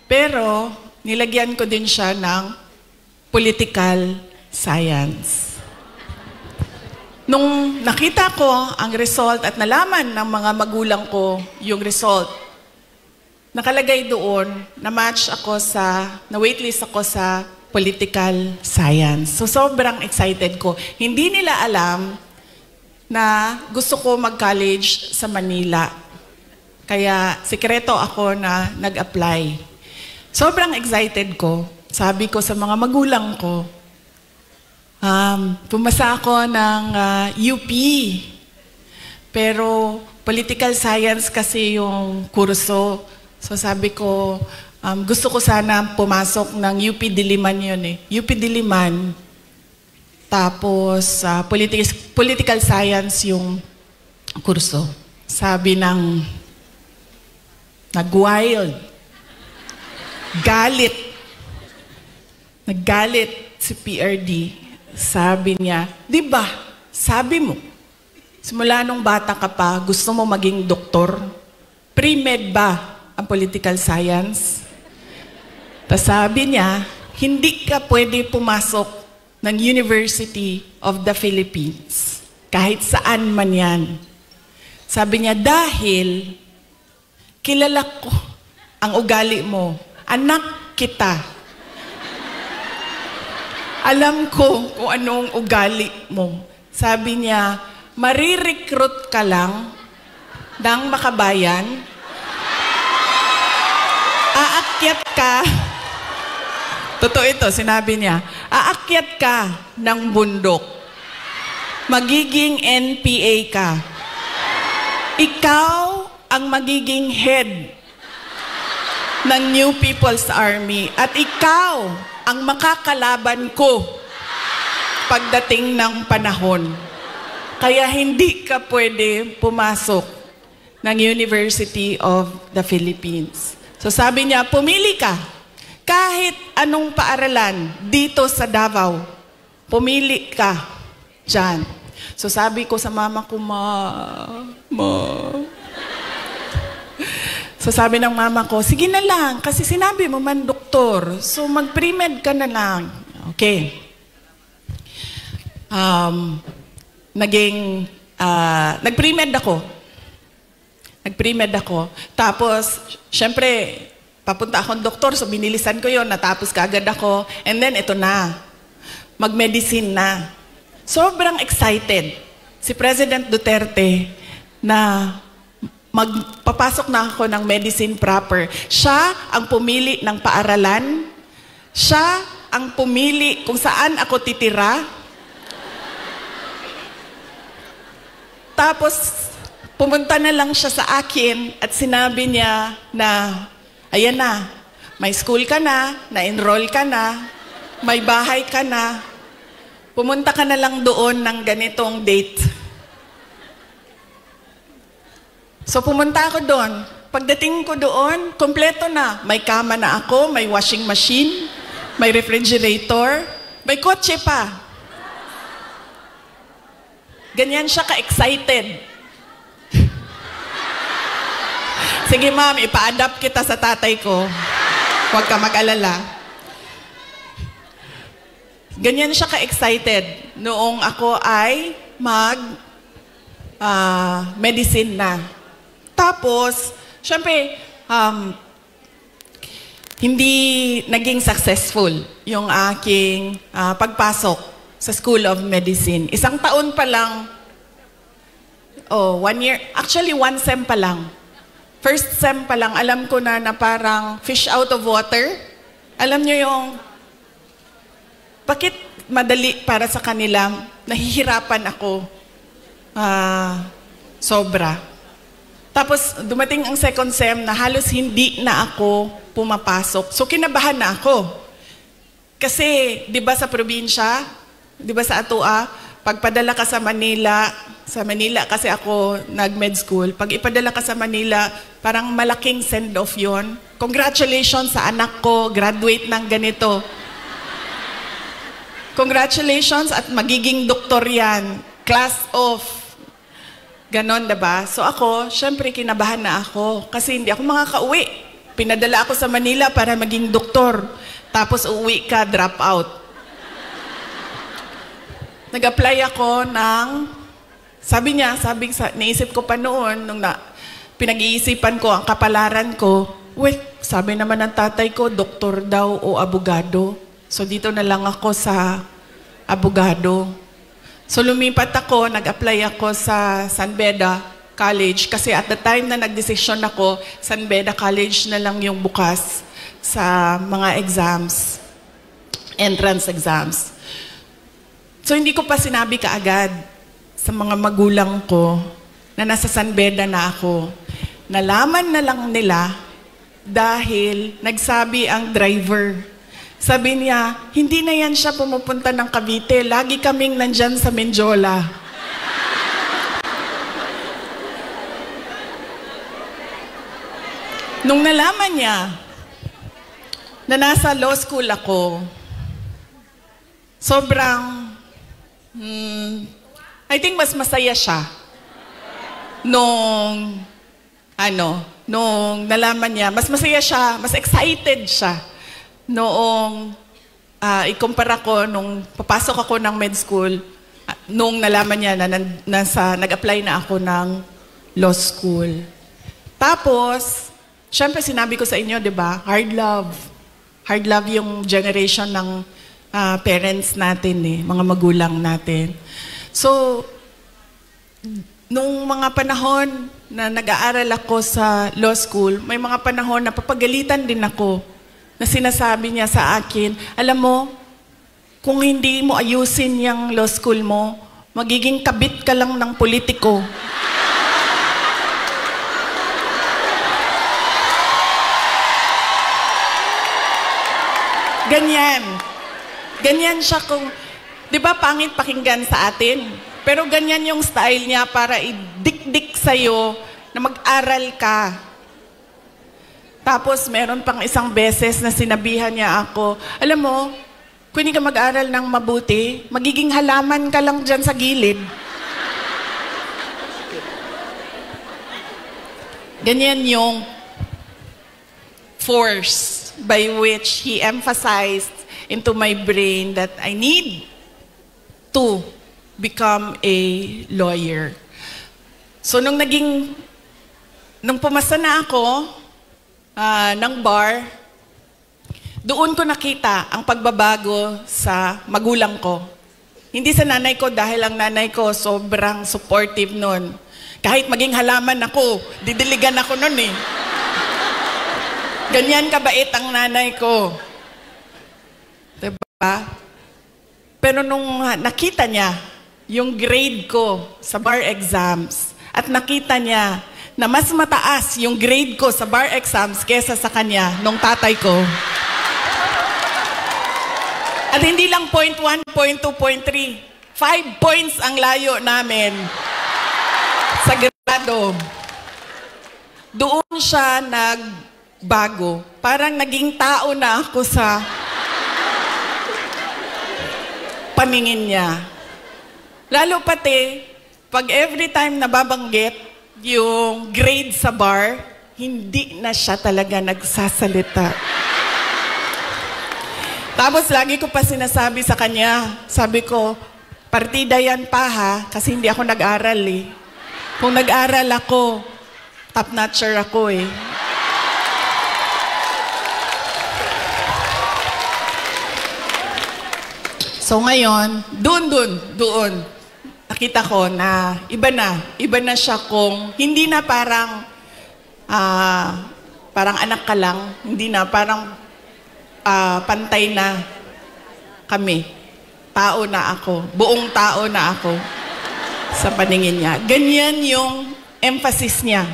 Pero nilagyan ko din siya ng political science. Nung nakita ko ang result at nalaman ng mga magulang ko yung result, nakalagay doon, na-match ako na waitlist ako sa political science. So, sobrang excited ko. Hindi nila alam na gusto ko mag-college sa Manila. Kaya, sikreto ako na nag-apply. Sobrang excited ko. Sabi ko sa mga magulang ko, pumasa ako ng UP. Pero, political science kasi yung kurso. So sabi ko, gusto ko sana pumasok ng UP Diliman yun UP Diliman. Tapos, political science yung kurso. Sabi ng nag-wild. Naggalit si PRD. Sabi niya, di ba, sabi mo, simula nung bata ka pa, gusto mo maging doktor? Pre-med ba ang political science? Tapos sabi niya, hindi ka pwede pumasok ng University of the Philippines. Kahit saan man yan. Sabi niya, dahil kilala ko ang ugali mo. Anak kita. Alam ko kung anong ugali mo. Sabi niya, marirecruit ka lang ng makabayan. Aakyat ka. Totoo ito, sinabi niya. Aakyat ka ng bundok. Magiging NPA ka. Ikaw ang magiging head ng New People's Army. At ikaw ang makakalaban ko pagdating ng panahon. Kaya hindi ka pwede pumasok ng University of the Philippines. So sabi niya, pumili ka. Kahit anong paaralan dito sa Davao, pumili ka dyan. So sabi ko sa mama ko, Ma, So sabi ng mama ko, sige na lang, kasi sinabi mo man doktor. So mag-pre-med ka na lang. Okay. Nag-pre-med ako. Tapos, syempre, papunta akong doktor, so binilisan ko yon, natapos kaagad ako. And then, ito na. Mag-medicine na. Sobrang excited si President Duterte na magpapasok na ako ng medicine proper. Siya ang pumili ng paaralan. Siya ang pumili kung saan ako titira. Tapos, pumunta na lang siya sa akin at sinabi niya na, ayan na, may school ka na-enroll ka na, may bahay ka na, pumunta ka na lang doon ng ganitong date. So pumunta ako doon. Pagdating ko doon, kompleto na. May kama na ako, may washing machine, may refrigerator, may kotse pa. Ganyan siya ka-excited. Sige ma'am, ipa-adapt kita sa tatay ko. Huwag ka mag-alala. Ganyan siya ka-excited noong ako ay medicine na. Tapos, syempre, hindi naging successful yung aking pagpasok sa School of Medicine. 1 taon pa lang, 1 year, actually 1 sem pa lang. First sem pa lang, alam ko na parang fish out of water. Alam nyo yung, bakit madali para sa kanila, nahihirapan ako. Sobra. Tapos dumating ang second sem na halos hindi na ako pumapasok. So kinabahan na ako. Kasi, di ba sa probinsya, di ba sa Atua, pagpadala ka sa Manila kasi ako nag-med school, pag ipadala ka sa Manila, parang malaking send-off yon. Congratulations sa anak ko, graduate ng ganito. Congratulations at magiging doktor yan. Class off. Ganon, diba? So ako, syempre kinabahan na ako kasi hindi ako makakauwi. Pinadala ako sa Manila para maging doktor. Tapos uuwi ka, drop out. Nag-apply ako ng, naisip ko pa noon, nung pinag-iisipan ko ang kapalaran ko, sabi naman ng tatay ko, doktor daw o abogado. So dito na lang ako sa abogado. So lumipat ako, nag-apply ako sa San Beda College kasi at the time na nagdesisyon ako, San Beda College na lang yung bukas sa mga exams, entrance exams. So hindi ko pa sinabi kaagad sa mga magulang ko na nasa San Beda na ako. Nalaman na lang nila dahil nagsabi ang driver. Sabi niya, hindi na yan siya pumupunta ng Cavite. Lagi kaming nandyan sa Menjola. Nung nalaman niya na nasa law school ako, sobrang, I think mas masaya siya nung nalaman niya. Mas masaya siya, mas excited siya noong ikumpara ko nung papasok ako ng med school, nung nalaman niya na nag-apply na ako ng law school. Tapos, syempre sinabi ko sa inyo, di ba, hard love. Hard love yung generation ng parents natin, mga magulang natin. So, nung mga panahon na nag-aaral ako sa law school, may mga panahon na papagalitan din ako na sinasabi niya sa akin, alam mo, kung hindi mo ayusin yung law school mo, magiging kabit ka lang ng politiko. Ganyan. Ganyan siya kung, di ba pangit pakinggan sa atin? Pero ganyan yung style niya para idikdik sa'yo na mag-aral ka. Tapos meron pang isang beses na sinabihan niya ako, alam mo, kung hindi ka mag-aral ng mabuti, magiging halaman ka lang dyan sa gilid. Ganyan yung force by which he emphasized into my brain that I need to become a lawyer. So nung pumasa na ako ng bar, doon ko nakita ang pagbabago sa magulang ko. Hindi sa nanay ko dahil ang nanay ko sobrang supportive nun. Kahit maging halaman ako, didiligan ako nun eh. Ganyan kabait ang nanay ko. Diba? Pero nung nakita niya yung grade ko sa bar exams at nakita niya na mas mataas yung grade ko sa bar exams kesa sa kanya nung tatay ko. At hindi lang 0.1, 0.2, 0.3. 5 points ang layo namin sa grado. Doon siya nagbago. Parang naging tao na ako sa paningin niya. Lalo pati, pag every time nababanggit yung grade sa bar, hindi na siya talaga nagsasalita. Tapos lagi ko pa sinasabi sa kanya, sabi ko, partida yan pa ha, kasi hindi ako nag-aral eh. Kung nag-aral ako, top-notcher ako eh. So ngayon, doon, nakita ko na iba na siya kung, hindi na parang anak ka lang, hindi na parang pantay na kami. Tao na ako. Buong tao na ako sa paningin niya. Ganyan yung emphasis niya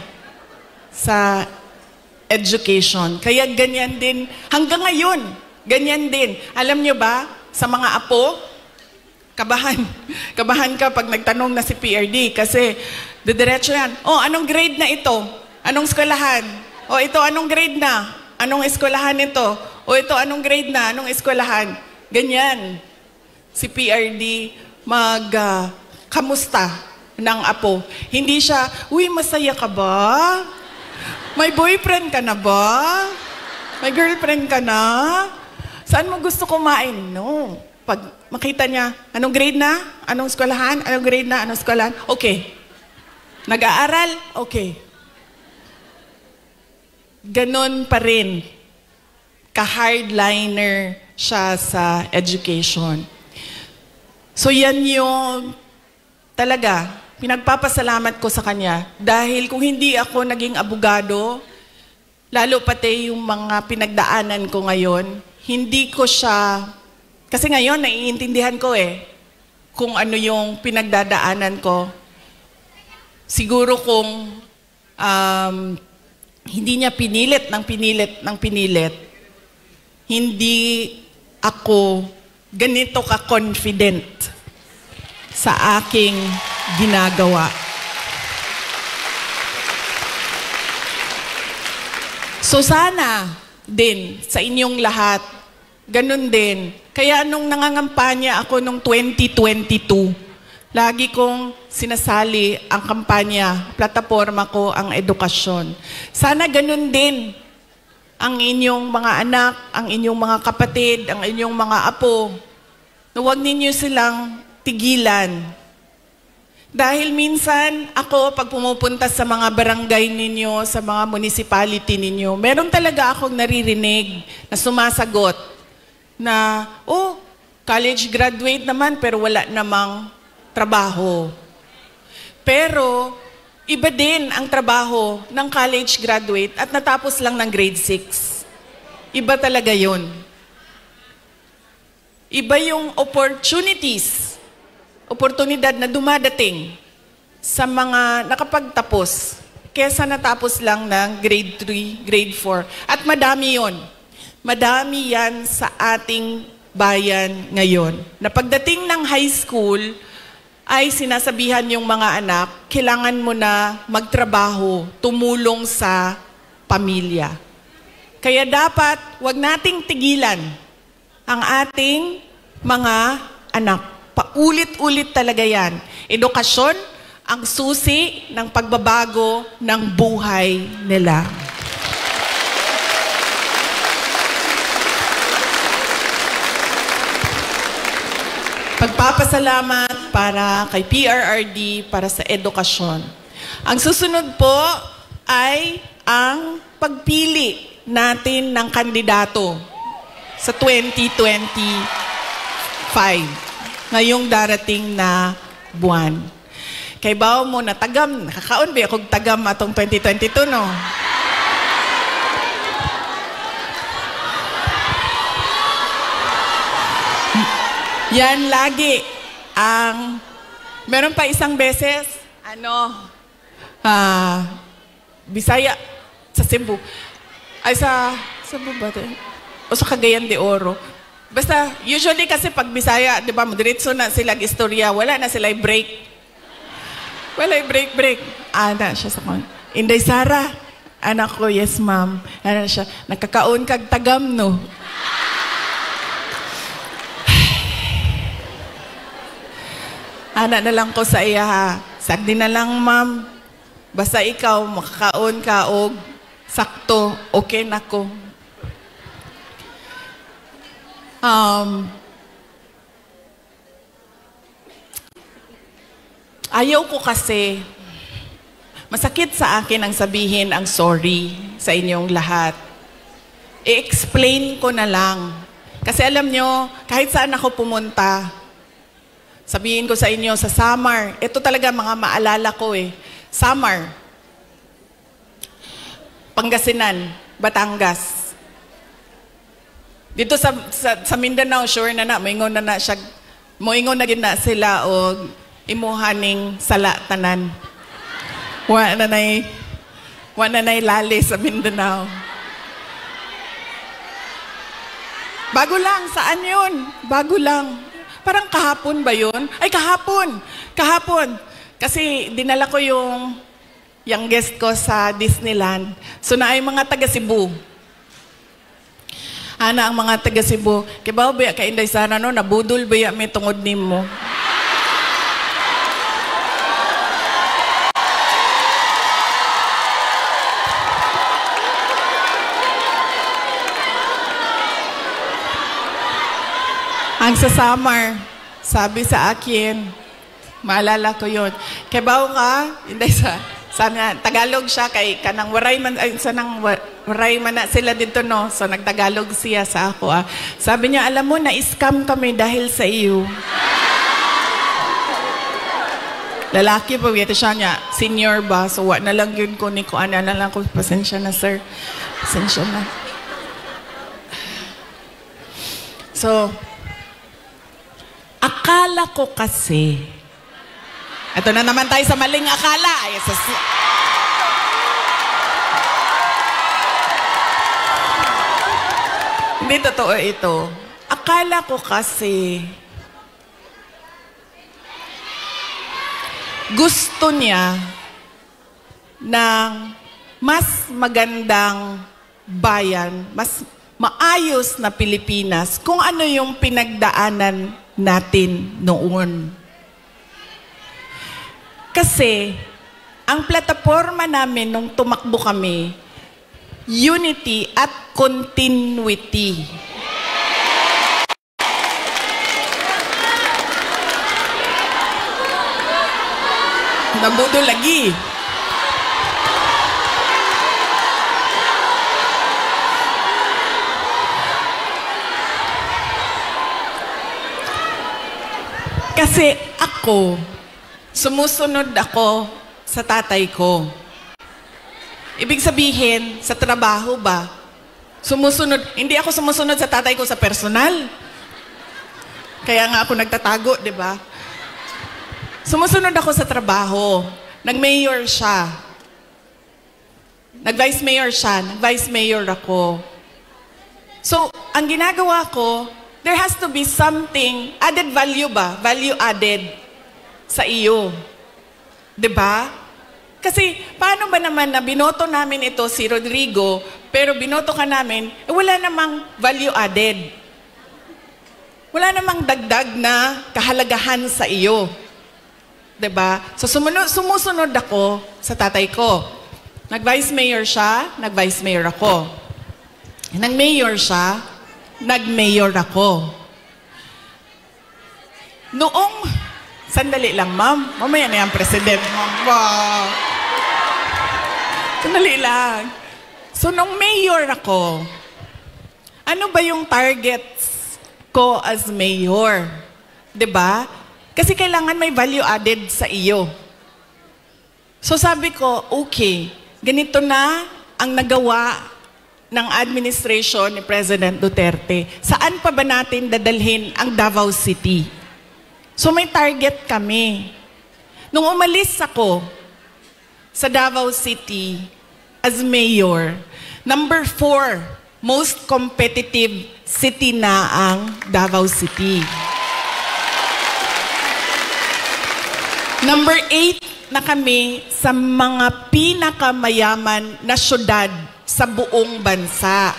sa education. Kaya ganyan din, hanggang ngayon, ganyan din. Alam niyo ba, sa mga apo, kabahan ka pag nagtanong na si PRD kasi didiretso yan, anong grade na ito? Anong eskwelahan? Ito, anong grade na? Anong eskwelahan ito? Ito, anong grade na? Anong eskwelahan? Ganyan. Si PRD kamusta ng apo. Hindi siya, uy, masaya ka ba? May boyfriend ka na ba? May girlfriend ka na? Saan mo gusto kumain? No. Pag makita niya, anong grade na? Anong eskwelahan? Anong grade na? Anong eskwelahan? Okay. Nag-aaral? Okay. Ganon pa rin. Ka-hardliner siya sa education. So yan yung talaga, pinagpapasalamat ko sa kanya. Dahil kung hindi ako naging abogado, lalo pati yung mga pinagdaanan ko ngayon, hindi ko siya, kasi ngayon naiintindihan ko kung ano yung pinagdadaanan ko. Siguro kung hindi niya pinilit, hindi ako ganito ka-confident sa aking ginagawa. So sana din sa inyong lahat, ganun din. Kaya nung nangangampanya ako nung 2022, lagi kong sinasali ang kampanya, plataforma ko ang edukasyon. Sana ganun din ang inyong mga anak, ang inyong mga kapatid, ang inyong mga apo, na huwag ninyo silang tigilan. Dahil minsan, ako, pag pumupunta sa mga barangay ninyo, sa mga municipality ninyo, meron talaga akong naririnig na sumasagot na, college graduate naman, pero wala namang trabaho. Pero, iba din ang trabaho ng college graduate at natapos lang ng grade 6. Iba talaga yun. Iba yung oportunidad na dumadating sa mga nakapagtapos kesa natapos lang ng grade 3, grade 4. At madami yon. Madami yan sa ating bayan ngayon. Na pagdating ng high school, ay sinasabihan yung mga anak, kailangan mo na magtrabaho, tumulong sa pamilya. Kaya dapat, wag nating tigilan ang ating mga anak. Paulit-ulit talaga yan. Edukasyon ang susi ng pagbabago ng buhay nila. Pagpapasalamat para kay PRRD para sa edukasyon. Ang susunod po ay ang pagpili natin ng kandidato sa 2025, ngayong darating na buwan. Kay bao mo na tagam, nakakaon ba akong tagam atong 2022, no? Yan lagi ang, meron pa isang beses, Bisaya, sa Cebu. Ay, sa Cebu ba ito? O sa Cagayan de Oro. Basta, usually kasi pag Bisaya, di ba, diretso na sila istorya, wala na sila break. Wala break. Ana siya sa kon. Inday Sara, anak ko, yes ma'am. Ana siya, nakakaon kag tagam, no? Ana na lang ko sa iya, ha. Sagdi na lang, ma'am. Basta ikaw, makakaon ka og sakto, okay na ko. Ayaw ko kasi, masakit sa akin ang sabihin ang sorry sa inyong lahat. I-explain ko na lang. Kasi alam nyo, kahit saan ako pumunta, sabihin ko sa inyo, sa Samar, ito talaga mga maalala ko eh. Samar, Pangasinan, Batangas. Dito sa Mindanao, sure na moingon na siya, moingon na gina sila o imuhaning sala tanan. Wa na nay lali sa Mindanao. Bago lang, saan yun? Bago lang. Parang kahapon ba yun? Ay, kahapon! Kasi dinala ko yung guest ko sa Disneyland. So na ay mga taga Cebu. Ana ang mga taga Cebu. Kibaw ba ka Inday Sara no? Nabudol ba may tungod nimo? Ang sa Samar, sabi sa akin, maalala ko yun, kibaw ka, hindi sabi na, Tagalog siya, kay kanang waray man na sila dito, no? So nagtagalog siya sa ako. Sabi niya, alam mo, na-scam kami dahil sa iyo. Lalaki pa, ito siya niya, senior ba? So wa na lang yun ko ni ko, na lang ko, pasensya na sir, pasensya na. So, akala ko kasi, ito na naman tayo sa maling akala. Hindi totoo ito. Akala ko kasi, gusto niya ng mas magandang bayan, mas maayos na Pilipinas kung ano yung pinagdaanan natin noon. Kasi, ang plataforma namin nung tumakbo kami, unity at continuity. Nabudol lagi. Kasi ako, sumusunod ako sa tatay ko. Ibig sabihin, sa trabaho ba? Sumusunod, hindi ako sumusunod sa tatay ko sa personal. Kaya nga ako nagtatago, di ba? Sumusunod ako sa trabaho. Nag-mayor siya. Nag-vice mayor siya. Nag-vice mayor ako. So, ang ginagawa ko, there has to be something, added value ba? Value added sa iyo. Diba? Kasi, paano ba naman na binoto namin ito si Rodrigo, pero binoto ka namin, wala namang value added. Wala namang dagdag na kahalagahan sa iyo. Diba? So, sumusunod ako sa tatay ko. Nag-vice mayor siya, nag-vice mayor ako. Nag-mayor siya, nag-mayor ako. Sandali lang, ma'am. Mamaya na yung president, ma'am. Wow. Sandali lang. So, nung mayor ako, ano ba yung targets ko as mayor? 'Di ba? Kasi kailangan may value added sa iyo. So sabi ko, okay, ganito na ang nagawa ng administration ni President Duterte. Saan pa ba natin dadalhin ang Davao City? So may target kami. Nung umalis ako sa Davao City as mayor, number 4, most competitive city na ang Davao City. Number 8 na kami sa mga pinakamayaman na syudad sa buong bansa.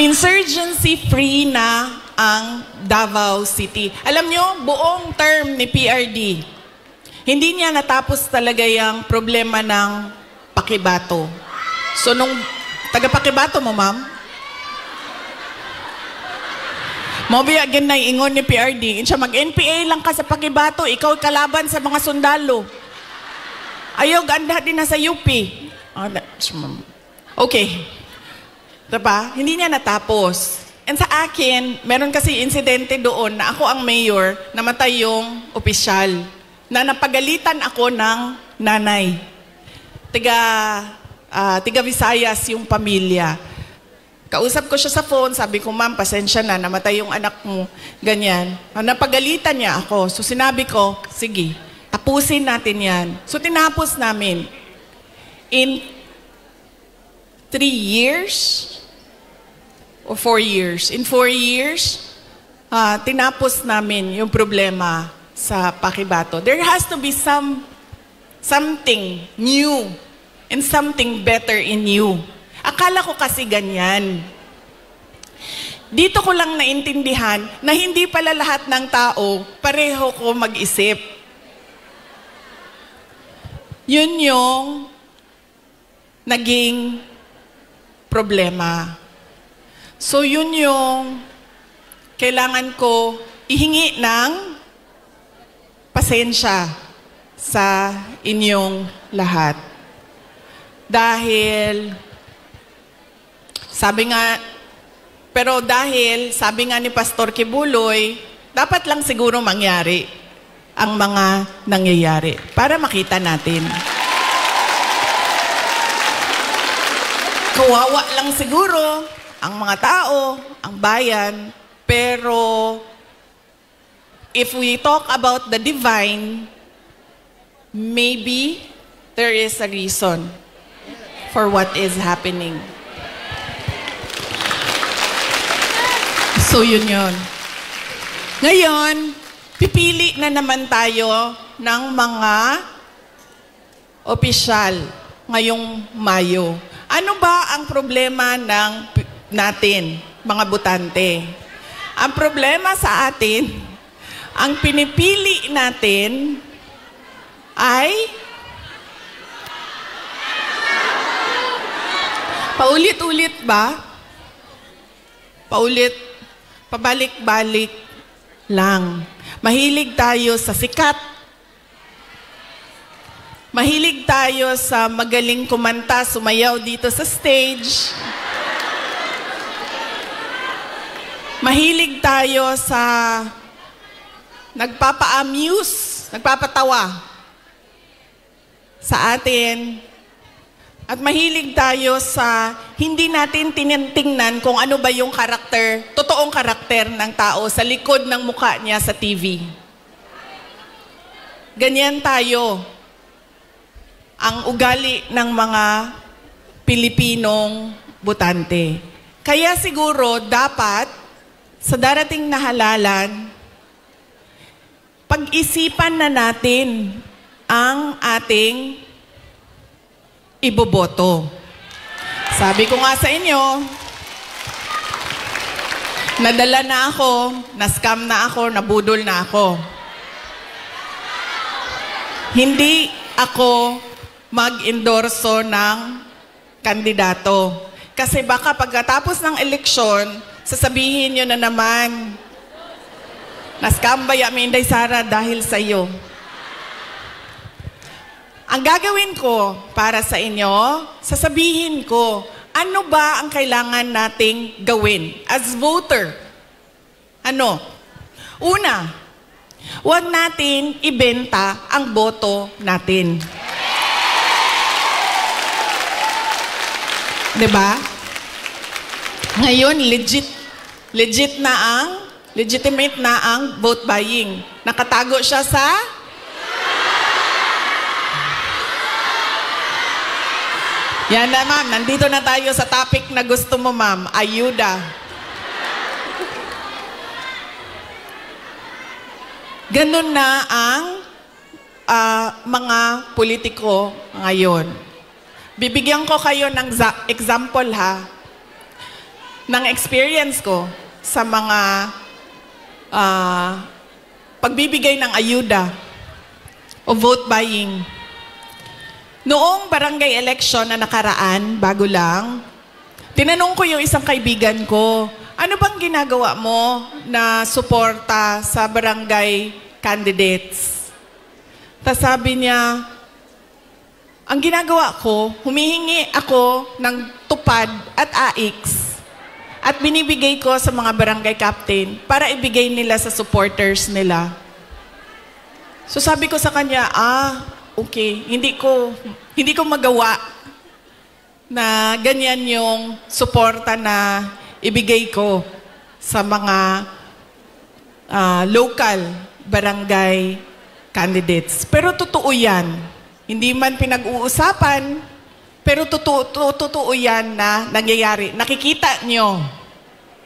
Insurgency-free na ang Davao City. Alam nyo, buong term ni PRD, hindi niya natapos talaga yung problema ng Pakibato. So, nung taga-Pakibato mo, ma'am, mabiya na ingon ni PRD, siya mag-NPA lang ka sa Pakibato, ikaw kalaban sa mga sundalo. Ayaw, ganda din na sa UP. Okay. Diba? Hindi niya natapos. And sa akin, meron kasi insidente doon na ako ang mayor, namatay yung opisyal, na napagalitan ako ng nanay. Tiga Visayas yung pamilya. Kausap ko siya sa phone, sabi ko, ma'am, pasensya na, namatay yung anak mo, ganyan. Napagalitan niya ako. So sinabi ko, sige, tapusin natin yan. So tinapos namin. In 3 years, o 4 years. In 4 years, tinapos namin yung problema sa Pakibato. There has to be something new and something better in you. Akala ko kasi ganyan. Dito ko lang naintindihan na hindi pala lahat ng tao pareho ko mag-isip. Yun yung naging problema. So yun yung kailangan ko ihingi ng pasensya sa inyong lahat. Dahil, sabi nga ni Pastor Kibuloy, dapat lang siguro mangyari ang mga nangyayari para makita natin. Kawawa lang siguro ang mga tao, ang bayan, pero if we talk about the divine, maybe there is a reason for what is happening. So yun yun. Ngayon, pipili na naman tayo ng mga opisyal ngayong Mayo. Ano ba ang problema natin, mga botante? Ang problema sa atin, ang pinipili natin ay paulit-ulit ba? Pabalik-balik lang. Mahilig tayo sa sikat. Mahilig tayo sa magaling kumanta, sumayaw dito sa stage. Mahilig tayo sa nagpapa-amuse, nagpapatawa sa atin. At mahilig tayo sa hindi natin tinitingnan kung ano ba yung karakter, totoong karakter ng tao sa likod ng mukha niya sa TV. Ganyan tayo. Ang ugali ng mga Pilipinong botante. Kaya siguro dapat sa darating na halalan, pag-isipan na natin ang ating iboboto. Sabi ko nga sa inyo, nadala na ako, na-scam na ako, nabudol na ako. Hindi ako mag-endorso ng kandidato. Kasi baka pagkatapos ng eleksyon, sasabihin nyo na naman, naskambay ang Inday Sara dahil sa iyo. Ang gagawin ko para sa inyo, sasabihin ko, ano ba ang kailangan nating gawin as voter? Ano? Una, huwag natin ibenta ang boto natin. Diba? Ngayon, legitimate na ang vote buying. Nakatago siya sa yan na, ma'am. Nandito na tayo sa topic na gusto mo, ma'am. Ayuda. Ganun na ang mga politiko ngayon. Bibigyan ko kayo ng example, ha, ng experience ko sa mga pagbibigay ng ayuda o vote buying. Noong barangay election na nakaraan, bago lang, tinanong ko yung isang kaibigan ko, ano bang ginagawa mo na suporta sa barangay candidates? Tas sabi niya, ang ginagawa ko, humihingi ako ng tupad at AIX at binibigay ko sa mga barangay captain para ibigay nila sa supporters nila. So sabi ko sa kanya, okay, hindi ko magawa na ganyan yung suporta na ibigay ko sa mga local barangay candidates. Pero totoo yan. Hindi man pinag-uusapan, pero totoo yan na nangyayari. Nakikita nyo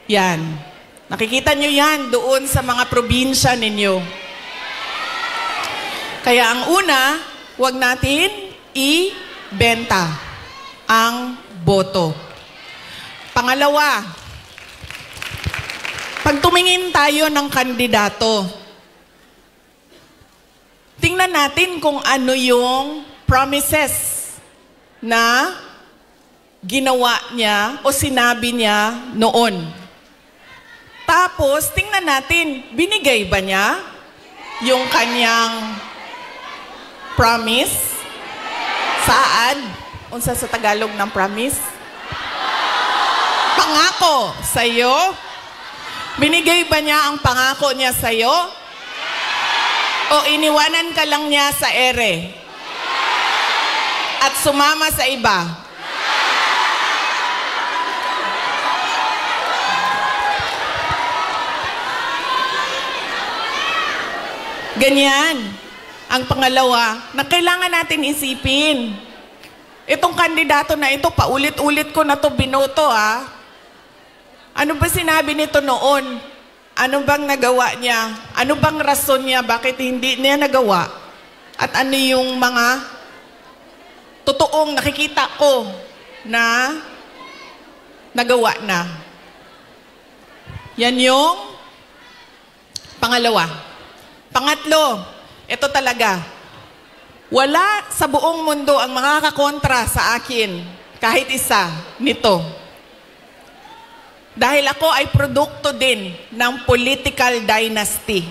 yan. Nakikita nyo yan doon sa mga probinsya ninyo. Kaya ang una, huwag natin ibenta ang boto. Pangalawa, pag tumingin tayo ng kandidato, tingnan natin kung ano yung promises na ginawa niya o sinabi niya noon. Tapos, tingnan natin, binigay ba niya yung kanyang promise? Saan? Unsa sa Tagalog ng promise? Pangako sa'yo? Binigay ba niya ang pangako niya sa'yo? O iniwanan ka lang niya sa ere? At sumama sa iba? Ganyan. Ang pangalawa, na kailangan natin isipin. Itong kandidato na ito, paulit-ulit ko na to binoto, ha? Ano ba sinabi nito noon? Ano bang nagawa niya? Ano bang rason niya? Bakit hindi niya nagawa? At ano yung mga totoong nakikita ko na nagawa na? Yan yung pangalawa. Pangatlo, ito talaga. Wala sa buong mundo ang makakakontra sa akin, kahit isa, nito. Dahil ako ay produkto din ng political dynasty.